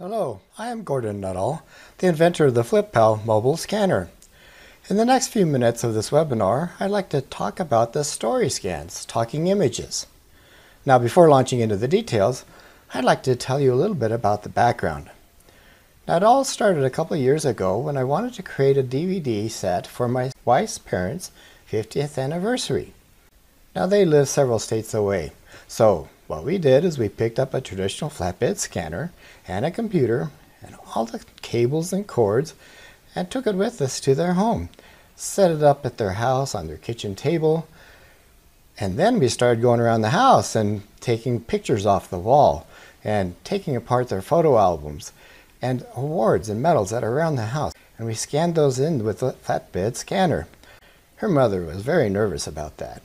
Hello, I am Gordon Nuttall, the inventor of the FlipPal mobile scanner. In the next few minutes of this webinar, I'd like to talk about the StoryScans, talking images. Now, before launching into the details, I'd like to tell you a little bit about the background. Now, it all started a couple of years ago when I wanted to create a DVD set for my wife's parents' 50th anniversary. Now, they live several states away, so what we did is we picked up a traditional flatbed scanner and a computer and all the cables and cords and took it with us to their home, set it up at their house on their kitchen table, and then we started going around the house and taking pictures off the wall and taking apart their photo albums and awards and medals that are around the house, and we scanned those in with the flatbed scanner. Her mother was very nervous about that,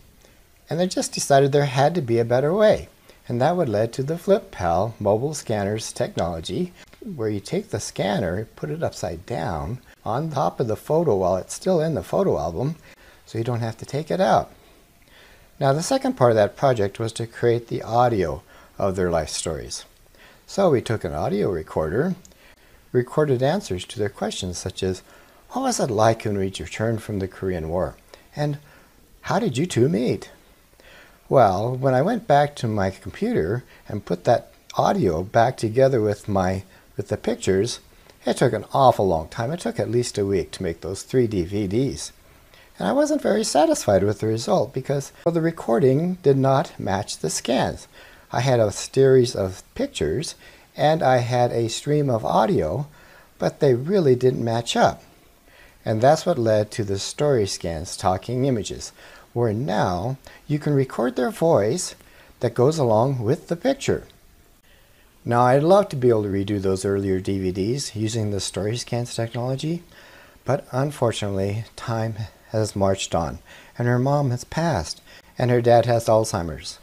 and they just decided there had to be a better way. And that would lead to the FlipPal mobile scanners technology, where you take the scanner, put it upside down on top of the photo while it's still in the photo album, so you don't have to take it out. Now, the second part of that project was to create the audio of their life stories. So we took an audio recorder, recorded answers to their questions such as, what was it like when we returned from the Korean War? And how did you two meet? Well, when I went back to my computer and put that audio back together with the pictures, it took an awful long time. It took at least a week to make those 3 DVDs. And I wasn't very satisfied with the result because the recording did not match the scans. I had a series of pictures and I had a stream of audio, but they really didn't match up. And that's what led to the StoryScans talking images, where now you can record their voice that goes along with the picture. Now, I'd love to be able to redo those earlier DVDs using the StoryScans technology, but unfortunately, time has marched on, and her mom has passed, and her dad has Alzheimer's.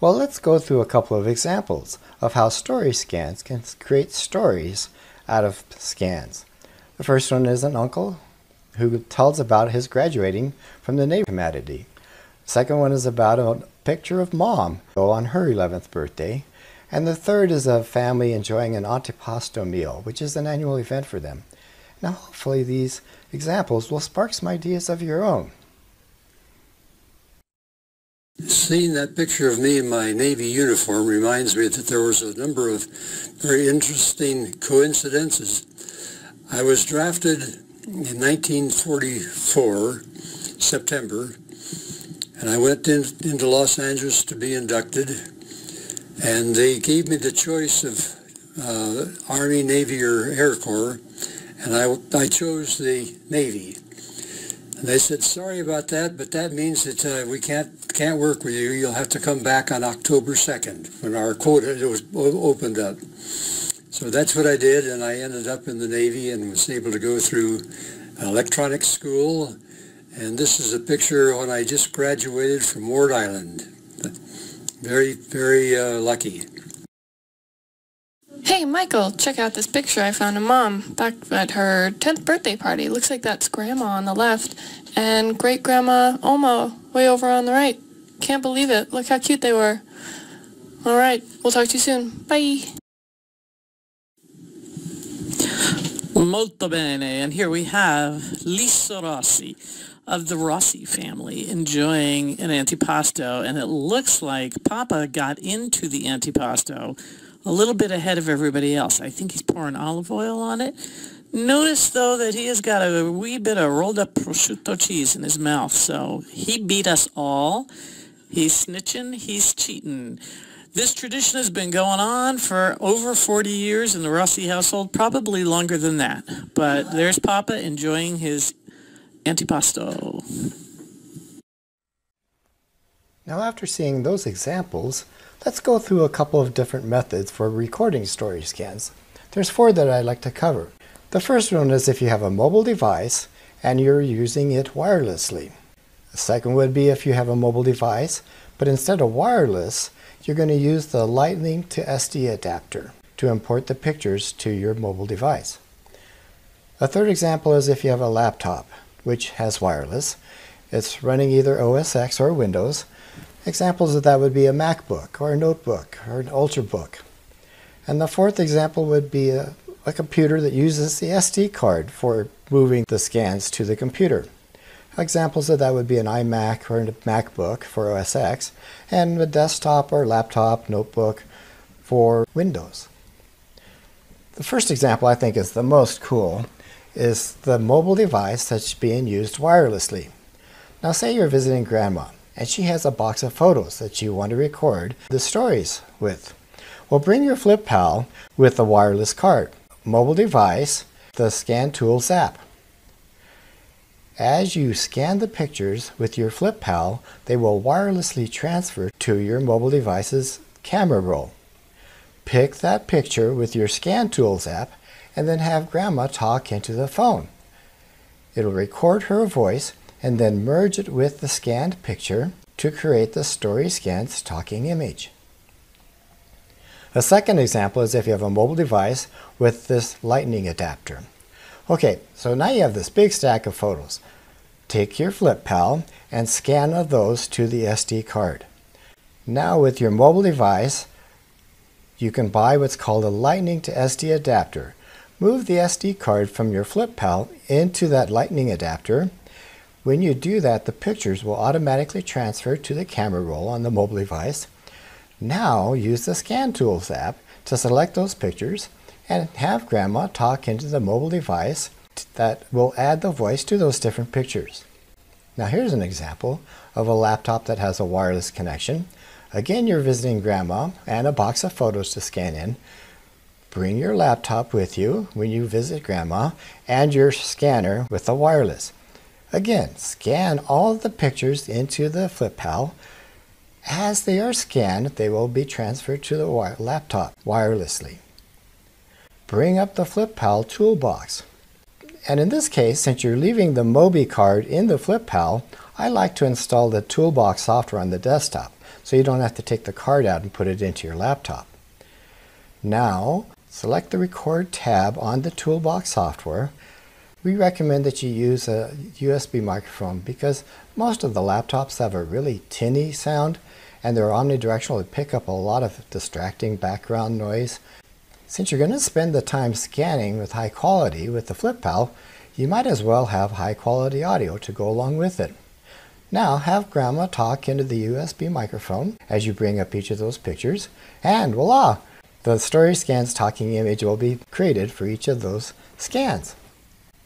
Well, let's go through a couple of examples of how StoryScans can create stories out of scans. The first one is an uncle who tells about his graduating from the Navy humanity. The second one is about a picture of mom on her 11th birthday. And the third is a family enjoying an antipasto meal, which is an annual event for them. Now, hopefully these examples will spark some ideas of your own. Seeing that picture of me in my Navy uniform reminds me that there was a number of very interesting coincidences. I was drafted in 1944, September, and I went into Los Angeles to be inducted, and they gave me the choice of Army, Navy, or Air Corps, and I chose the Navy. And they said, sorry about that, but that means that we can't work with you. You'll have to come back on October 2nd when our quota was opened up. So that's what I did, and I ended up in the Navy and was able to go through electronics school. And this is a picture when I just graduated from Ward Island. Very, very lucky. Hey, Michael, check out this picture I found of Mom back at her 10th birthday party. Looks like that's Grandma on the left and Great-Grandma Oma way over on the right. Can't believe it. Look how cute they were. All right, we'll talk to you soon. Bye. Molto bene, and here we have Lisa Rossi of the Rossi family enjoying an antipasto, and it looks like Papa got into the antipasto a little bit ahead of everybody else. I think he's pouring olive oil on it. Notice, though, that he has got a wee bit of rolled up prosciutto cheese in his mouth, so he beat us all. He's snitching, he's cheating. This tradition has been going on for over 40 years in the Rossi household, probably longer than that. But there's Papa enjoying his antipasto. Now, after seeing those examples, let's go through a couple of different methods for recording StoryScans. There's 4 that I'd like to cover. The first one is if you have a mobile device and you're using it wirelessly. The second would be if you have a mobile device, but instead of wireless, you're going to use the Lightning to SD adapter to import the pictures to your mobile device. A third example is if you have a laptop, which has wireless. It's running either OS X or Windows. Examples of that would be a MacBook or a notebook or an Ultrabook. And the fourth example would be a computer that uses the SD card for moving the scans to the computer. Examples of that would be an iMac or a MacBook for OS X, and a desktop or laptop notebook for Windows. The first example I think is the most cool is the mobile device that's being used wirelessly. Now say you're visiting Grandma and she has a box of photos that you want to record the stories with. Well, bring your Flip Pal with the wireless card, mobile device, the Scan Tools app. As you scan the pictures with your Flip Pal, they will wirelessly transfer to your mobile device's camera roll. Pick that picture with your Scan Tools app and then have Grandma talk into the phone. It'll record her voice and then merge it with the scanned picture to create the StoryScans talking image. A second example is if you have a mobile device with this lightning adapter. Okay, so now you have this big stack of photos. Take your Flip Pal and scan those to the SD card. Now with your mobile device, you can buy what's called a lightning to SD adapter. Move the SD card from your Flip Pal into that lightning adapter. When you do that, the pictures will automatically transfer to the camera roll on the mobile device. Now use the Scan Tools app to select those pictures and have Grandma talk into the mobile device that will add the voice to those different pictures. Now here's an example of a laptop that has a wireless connection. Again, you're visiting Grandma and a box of photos to scan in. Bring your laptop with you when you visit Grandma and your scanner with the wireless. Again, scan all of the pictures into the Flip Pal. As they are scanned, they will be transferred to the laptop wirelessly. Bring up the Flip Pal toolbox. And in this case, since you're leaving the Mobi card in the Flip Pal, I like to install the Toolbox software on the desktop, so you don't have to take the card out and put it into your laptop. Now, select the Record tab on the Toolbox software. We recommend that you use a USB microphone because most of the laptops have a really tinny sound and they're omnidirectional to pick up a lot of distracting background noise. Since you're going to spend the time scanning with high quality with the Flip Pal, you might as well have high quality audio to go along with it. Now have Grandma talk into the USB microphone as you bring up each of those pictures, and voila! The StoryScans talking image will be created for each of those scans.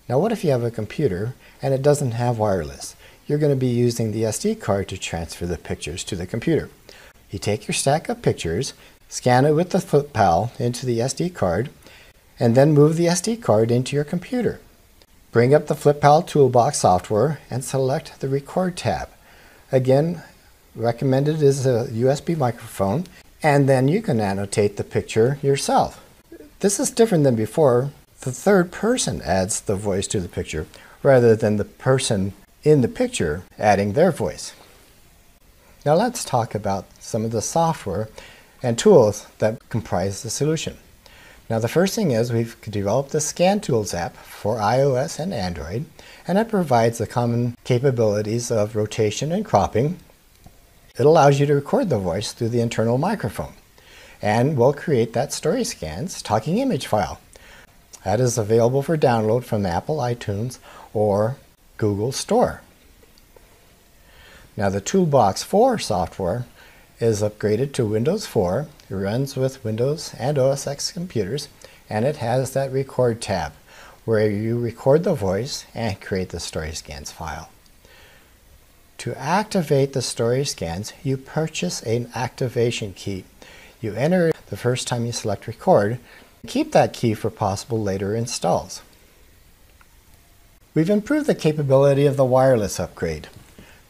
Now what if you have a computer and it doesn't have wireless? You're going to be using the SD card to transfer the pictures to the computer. You take your stack of pictures, scan it with the Flip Pal into the SD card, and then move the SD card into your computer. Bring up the Flip Pal Toolbox software and select the Record tab. Again, recommended is a USB microphone, and then you can annotate the picture yourself. This is different than before. The third person adds the voice to the picture, rather than the person in the picture adding their voice. Now let's talk about some of the software and tools that comprise the solution. Now the first thing is we've developed the Scan Tools app for iOS and Android, and it provides the common capabilities of rotation and cropping. It allows you to record the voice through the internal microphone, and will create that StoryScans talking image file. That is available for download from Apple iTunes or Google Store. Now the Toolbox 4 software is upgraded to Windows 4. It runs with Windows and OS X computers, and it has that Record tab where you record the voice and create the StoryScans file. To activate the StoryScans, you purchase an activation key. You enter it the first time you select Record. Keep that key for possible later installs. We've improved the capability of the wireless upgrade,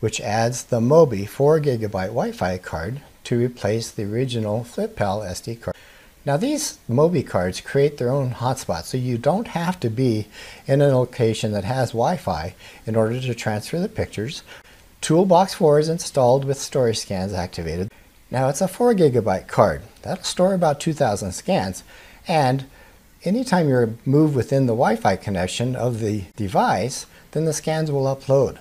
which adds the Mobi 4 GB Wi-Fi card to replace the original Flip Pal SD card. Now these Mobi cards create their own hotspot, so you don't have to be in a location that has Wi-Fi in order to transfer the pictures. Toolbox 4 is installed with StoryScans activated. Now it's a 4 GB card. That'll store about 2,000 scans, and anytime you're moved within the Wi-Fi connection of the device, then the scans will upload.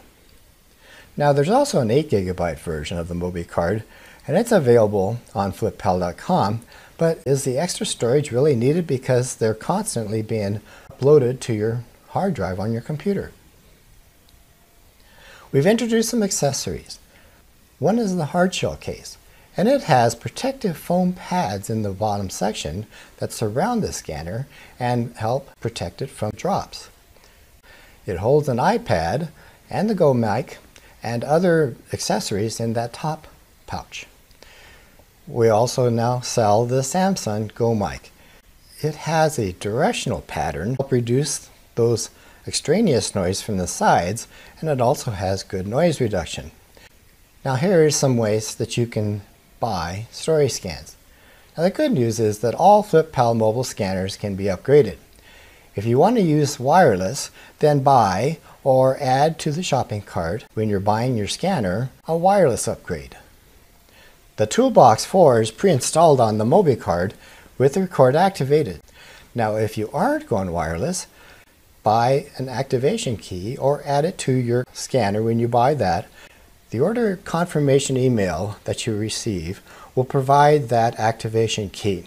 Now there's also an 8 GB version of the Mobi card, and it's available on flippal.com, But is the extra storage really needed because they're constantly being uploaded to your hard drive on your computer? We've introduced some accessories. One is the hardshell case, and it has protective foam pads in the bottom section that surround the scanner and help protect it from drops. It holds an iPad and the Go mic and other accessories in that top pouch. We also now sell the Samsung Go mic. It has a directional pattern to help reduce those extraneous noise from the sides, and it also has good noise reduction. Now here are some ways that you can buy StoryScans. Now the good news is that all FlipPal mobile scanners can be upgraded. If you want to use wireless, then buy or add to the shopping cart when you're buying your scanner a wireless upgrade. The Toolbox 4 is pre-installed on the MobiCard with the record activated. Now if you aren't going wireless, buy an activation key or add it to your scanner when you buy that. The order confirmation email that you receive will provide that activation key.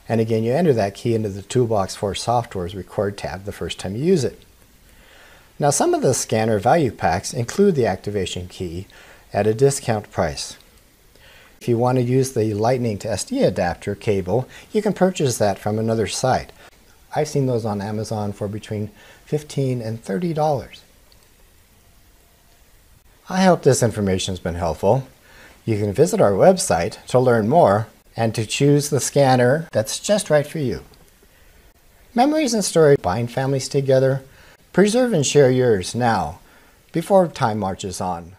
And again, you enter that key into the Toolbox 4 Software's Record tab the first time you use it. Now some of the scanner value packs include the activation key at a discount price. If you want to use the Lightning to SD adapter cable, you can purchase that from another site. I've seen those on Amazon for between $15 and $30. I hope this information has been helpful. You can visit our website to learn more and to choose the scanner that's just right for you. Memories and stories bind families together. Preserve and share yours now, before time marches on.